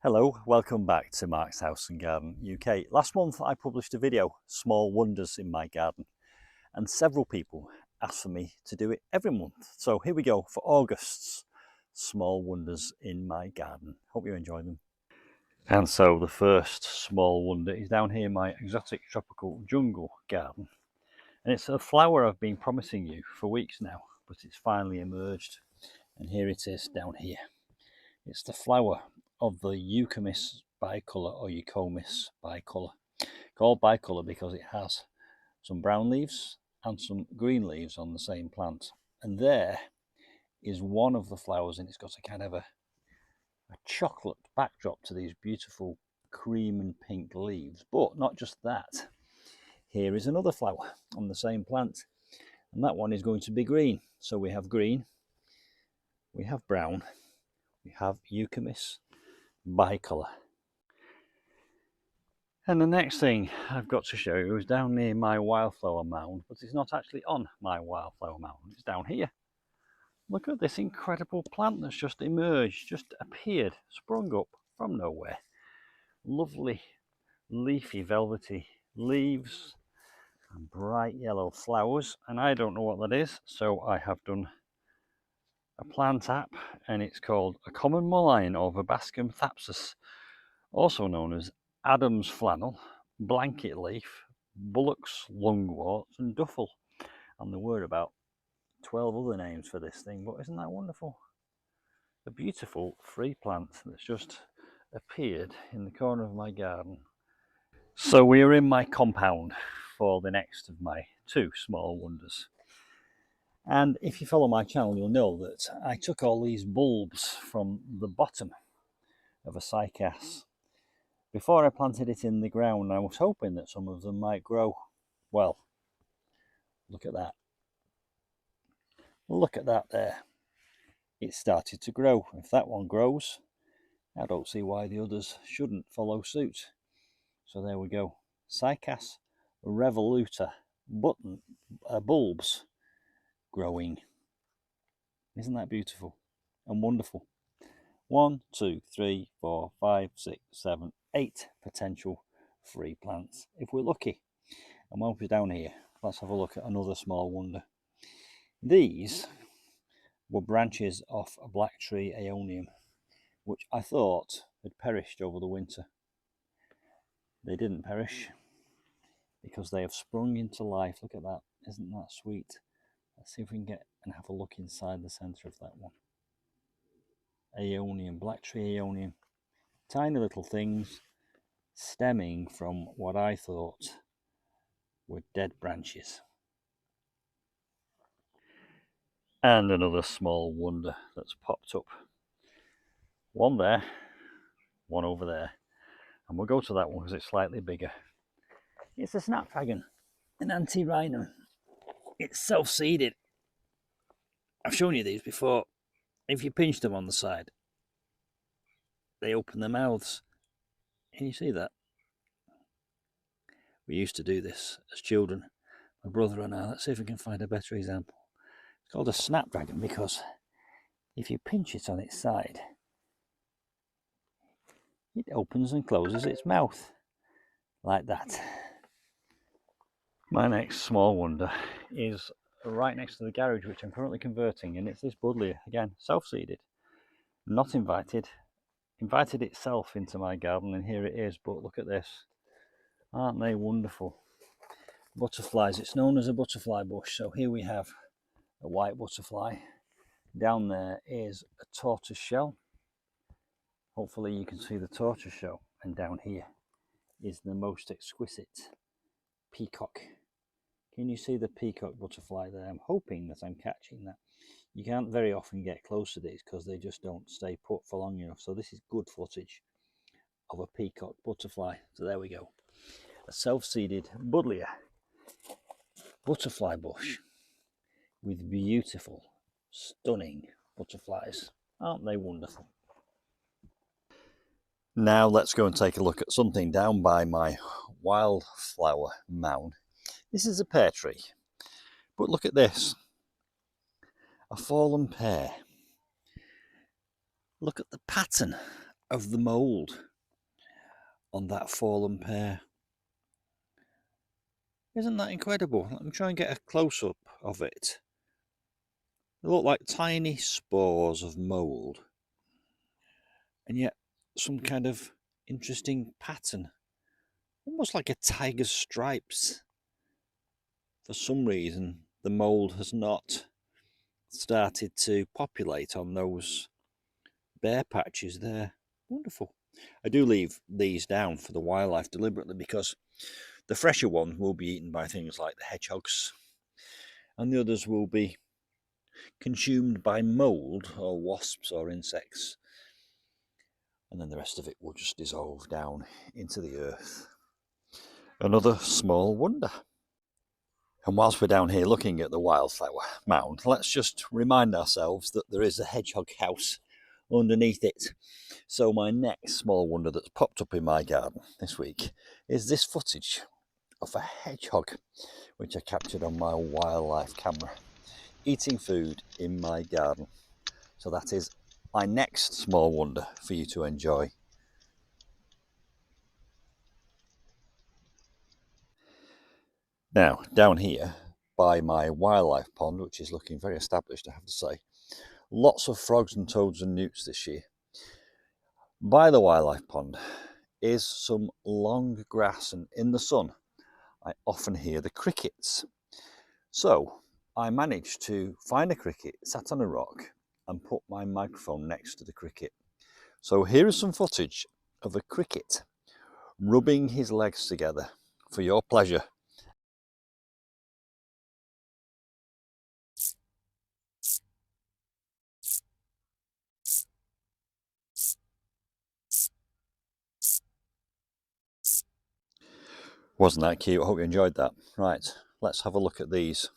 Hello, welcome back to Mark's House and Garden UK. Last month I published a video, Small Wonders in My Garden, and several people asked for me to do it every month. So here we go for August's Small Wonders in My Garden. Hope you enjoy them. And so the first small wonder is down here in my exotic tropical jungle garden. And it's a flower I've been promising you for weeks now, but it's finally emerged. And here it is down here. It's the flower of the Eucomis bicolor or Eucomis bicolor. Called bicolor because it has some brown leaves and some green leaves on the same plant. And there is one of the flowers, and it's got a kind of a chocolate backdrop to these beautiful cream and pink leaves. But not just that. Here is another flower on the same plant, and that one is going to be green. So we have green, we have brown, we have Eucomis bicolor. And the next thing I've got to show you is down near my wildflower mound, but it's not actually on my wildflower mound, it's down here. Look at this incredible plant that's just emerged, just appeared, sprung up from nowhere. Lovely leafy velvety leaves and bright yellow flowers, and I don't know what that is, so I have done a plant app, and it's called a common mullein or Verbascum thapsus, also known as Adam's flannel, blanket leaf, bullock's lungwort, and duffel. And there were about 12 other names for this thing, but isn't that wonderful? A beautiful free plant that's just appeared in the corner of my garden. So we are in my compound for the next of my two small wonders. And if you follow my channel, you'll know that I took all these bulbs from the bottom of a cycas before I planted it in the ground. I was hoping that some of them might grow. Well, look at that. Look at that there. It started to grow. If that one grows, I don't see why the others shouldn't follow suit. So there we go. Cycas revoluta bulbs growing. Isn't that beautiful and wonderful? 1, 2, 3, 4, 5, 6, 7, 8 potential free plants if we're lucky. And while we're down here, let's have a look at another small wonder. These were branches off a black tree aeonium, which I thought had perished over the winter. They didn't perish because they have sprung into life. Look at that. Isn't that sweet? Let's see if we can get and have a look inside the centre of that one. Aeonium, black tree aeonium. Tiny little things stemming from what I thought were dead branches. And another small wonder that's popped up. One there, one over there. And we'll go to that one because it's slightly bigger. It's a snapdragon, an anti-rhinum. It's self-seeded. I've shown you these before. If you pinch them on the side, they open their mouths. Can you see that? We used to do this as children, my brother and I. Let's see if we can find a better example. It's called a snapdragon because if you pinch it on its side, it opens and closes its mouth like that. My next small wonder is right next to the garage, which I'm currently converting, and it's this buddleia, again, self-seeded, not invited itself into my garden, and here it is. But look at this, aren't they wonderful? Butterflies. It's known as a butterfly bush. So here we have a white butterfly. Down there is a tortoise shell. Hopefully you can see the tortoise shell. And down here is the most exquisite peacock. Can you see the peacock butterfly there? I'm hoping that I'm catching that. You can't very often get close to these because they just don't stay put for long enough. So this is good footage of a peacock butterfly. So there we go. A self-seeded buddleia butterfly bush with beautiful, stunning butterflies. Aren't they wonderful? Now let's go and take a look at something down by my wildflower mound. This is a pear tree, but look at this, a fallen pear. Look at the pattern of the mould on that fallen pear. Isn't that incredible? Let me try and get a close-up of it. They look like tiny spores of mould, and yet some kind of interesting pattern, almost like a tiger's stripes. For some reason, the mould has not started to populate on those bare patches there. Wonderful. I do leave these down for the wildlife deliberately because the fresher ones will be eaten by things like the hedgehogs, and the others will be consumed by mould or wasps or insects, and then the rest of it will just dissolve down into the earth. Another small wonder. And whilst we're down here looking at the wildflower mound, let's just remind ourselves that there is a hedgehog house underneath it. So my next small wonder that's popped up in my garden this week is this footage of a hedgehog, which I captured on my wildlife camera, eating food in my garden. So that is my next small wonder for you to enjoy. Now, down here by my wildlife pond, which is looking very established, I have to say, lots of frogs and toads and newts this year. By the wildlife pond is some long grass, and in the sun I often hear the crickets. So I managed to find a cricket sat on a rock and put my microphone next to the cricket. So here is some footage of a cricket rubbing his legs together for your pleasure. Wasn't that cute? I hope you enjoyed that. Right, let's have a look at these.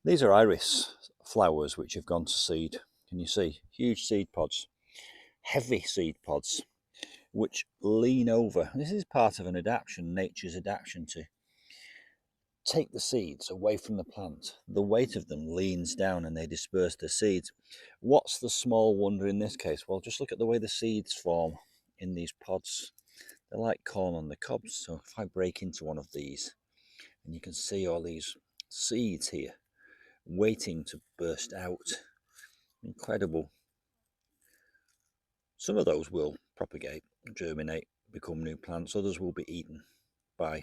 These are iris flowers which have gone to seed. Can you see? Huge seed pods, heavy seed pods, which lean over. This is part of an adaptation, nature's adaptation to take the seeds away from the plant. The weight of them leans down and they disperse the seeds. What's the small wonder in this case? Well, just look at the way the seeds form in these pods. They're like corn on the cobs. So if I break into one of these, and you can see all these seeds here waiting to burst out. Incredible. Some of those will propagate, germinate, become new plants. Others will be eaten by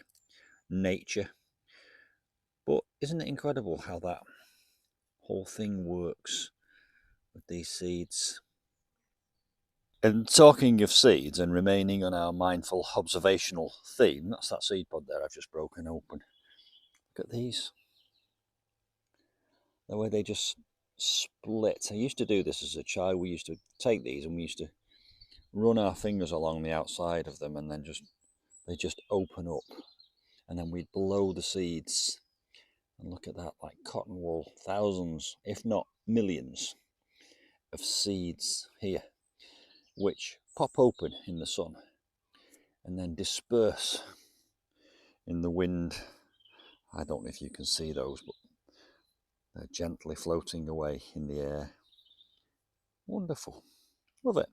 nature. But isn't it incredible how that whole thing works with these seeds? And talking of seeds and remaining on our mindful observational theme, that's that seed pod there I've just broken open. Look at these. The way they just split. I used to do this as a child. We used to take these and we used to run our fingers along the outside of them, and then they just open up, and then we'd blow the seeds. And look at that, like cotton wool, thousands, if not millions, of seeds here, which pop open in the sun and then disperse in the wind. I don't know if you can see those, but they're gently floating away in the air. Wonderful. Love it.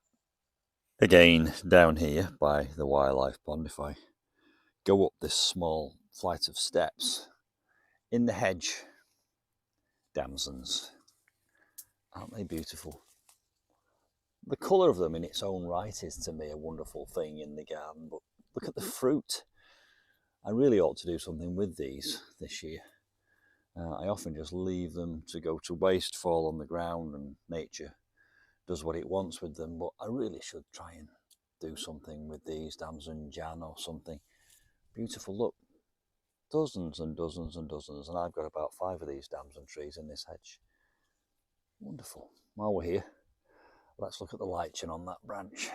Again, down here by the wildlife pond, if I go up this small flight of steps, in the hedge, damsons. Aren't they beautiful? The colour of them in its own right is to me a wonderful thing in the garden, but look at the fruit. I really ought to do something with these this year. I often just leave them to go to waste, fall on the ground, and nature does what it wants with them, but I really should try and do something with these, damson jan or something. Beautiful, look, dozens and dozens and dozens, and I've got about 5 of these damson trees in this hedge. Wonderful. While we're here, let's look at the lichen on that branch.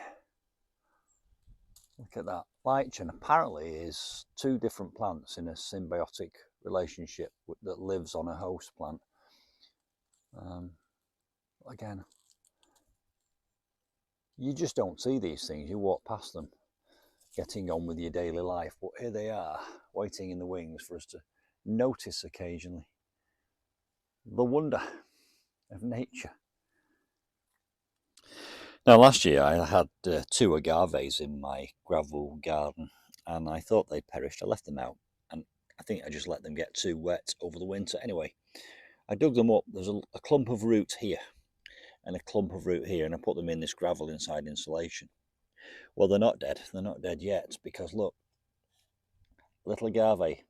Look at that. Lichen apparently is 2 different plants in a symbiotic relationship that lives on a host plant. Again, you just don't see these things. You walk past them, getting on with your daily life, but here they are, waiting in the wings for us to notice occasionally. The wonder of nature. Now, last year I had 2 agaves in my gravel garden, and I thought they'd perished. I left them out, and I think I just let them get too wet over the winter. Anyway, I dug them up. There's a clump of root here and a clump of root here, and I put them in this gravel inside insulation. Well, they're not dead. They're not dead yet, because look, little agave,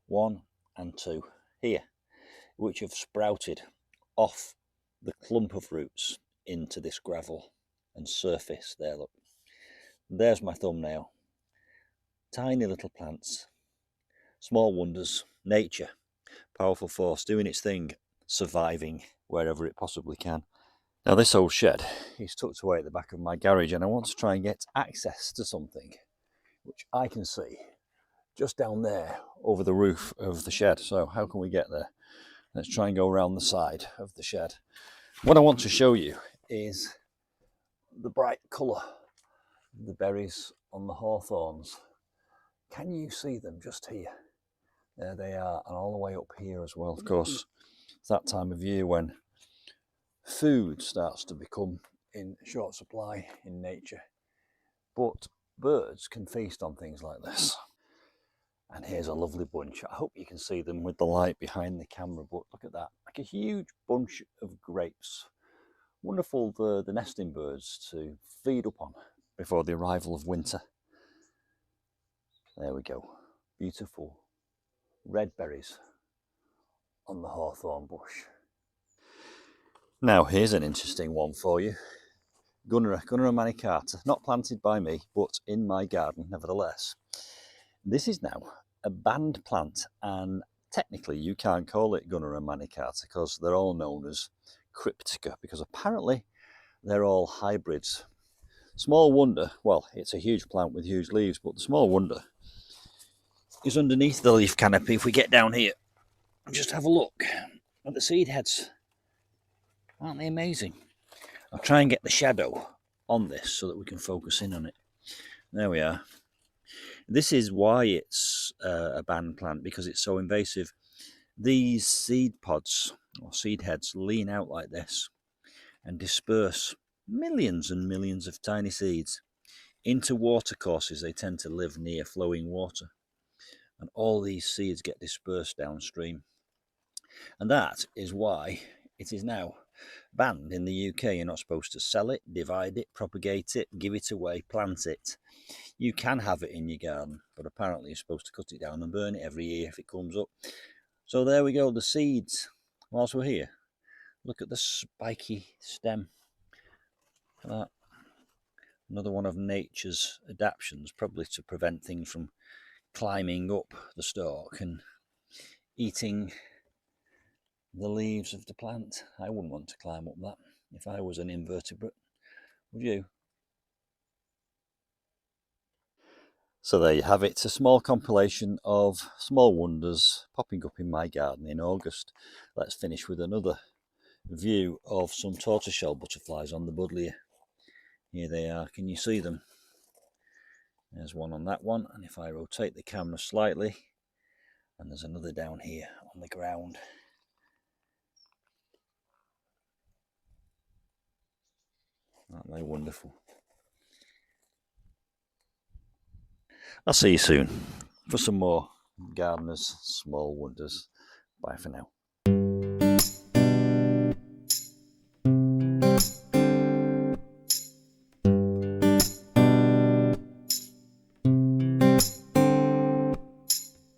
1 and 2 here, which have sprouted off the clump of roots into this gravel and surface there. Look, there's my thumbnail. Tiny little plants, small wonders, nature, powerful force doing its thing, surviving wherever it possibly can. Now, this old shed is tucked away at the back of my garage, and I want to try and get access to something which I can see just down there over the roof of the shed. So how can we get there? Let's try and go around the side of the shed. What I want to show you is the bright colour of the berries on the hawthorns. Can you see them just here? There they are, and all the way up here as well. Of course, it's that time of year when food starts to become in short supply in nature, but birds can feast on things like this. And here's a lovely bunch. I hope you can see them with the light behind the camera, but look at that, like a huge bunch of grapes. Wonderful, the nesting birds to feed upon before the arrival of winter. There we go, beautiful red berries on the hawthorn bush. Now, here's an interesting one for you. Gunnera manicata, not planted by me, but in my garden nevertheless. This is now a banned plant, and technically you can't call it Gunnera manicata because they're all known as cryptica, because apparently they're all hybrids. Small wonder, well, it's a huge plant with huge leaves, but the small wonder is underneath the leaf canopy. If we get down here and just have a look at the seed heads, aren't they amazing? I'll try and get the shadow on this so that we can focus in on it. There we are. This is why it's a banned plant, because it's so invasive. These seed pods or seed heads lean out like this and disperse millions and millions of tiny seeds into watercourses. They tend to live near flowing water, and all these seeds get dispersed downstream. And that is why it is now banned in the UK. You're not supposed to sell it, divide it, propagate it, give it away, plant it. You can have it in your garden, but apparently you're supposed to cut it down and burn it every year if it comes up. So there we go, the seeds. Whilst we're here, look at the spiky stem. Look at that. Another one of nature's adaptations, probably to prevent things from climbing up the stalk and eating the leaves of the plant. I wouldn't want to climb up that if I was an invertebrate, would you? So there you have it, it's a small compilation of small wonders popping up in my garden in August. Let's finish with another view of some tortoiseshell butterflies on the buddleia. Here they are, can you see them? There's one on that one, and if I rotate the camera slightly, and there's another down here on the ground. Aren't they wonderful? I'll see you soon for some more gardeners' small wonders. Bye for now.